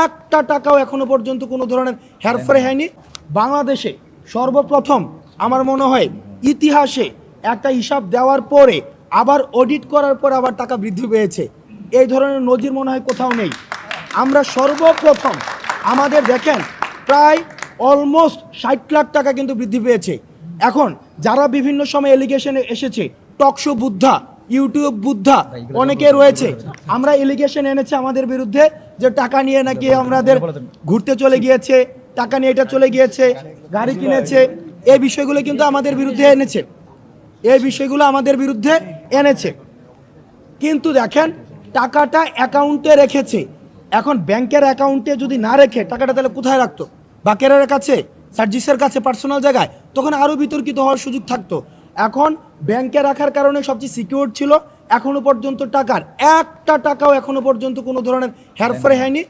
একটা টাকাও এখনো পর্যন্ত কোনো ধরনের হেরফের হয়নি। বাংলাদেশে সর্বপ্রথম আমার মনে হয় ইতিহাসে একটা হিসাব দেওয়ার পরে আবার অডিট করার পর আবার টাকা বৃদ্ধি পেয়েছে, এই ধরনের নজির মনে হয় কোথাও নেই। আমরা সর্বপ্রথম আমাদের দেখেন প্রায় অলমোস্ট 60 লাখ টাকা কিন্তু বৃদ্ধি পেয়েছে। এখন যারা বিভিন্ন সময় এলিগেশনে এসেছে, টকশো বুদ্ধা, ইউটিউব বুদ্ধা অনেকে রয়েছে, আমরা এলিগেশন এনেছে আমাদের বিরুদ্ধে যে টাকা নিয়ে নাকি আমাদের ঘুরতে চলে গিয়েছে, টাকা নিয়ে এটা চলে গিয়েছে, গাড়ি কিনেছে, এই বিষয়গুলো কিন্তু আমাদের বিরুদ্ধে এনেছে, এই বিষয়গুলো আমাদের বিরুদ্ধে এনেছে। কিন্তু দেখেন টাকাটা অ্যাকাউন্টে রেখেছে। এখন ব্যাংকের অ্যাকাউন্টে যদি না রেখে টাকাটা তাহলে কোথায় রাখতো? বাকেরের কাছে, সার্জিসের কাছে, পার্সোনাল জায়গায়, তখন আরও বিতর্কিত হওয়ার সুযোগ থাকতো। এখন ব্যাংকে রাখার কারণে সবচেয়ে সিকিউর ছিল। এখনো পর্যন্ত টাকার একটা টাকাও এখনো পর্যন্ত কোনো ধরনের হেরফের হয়নি।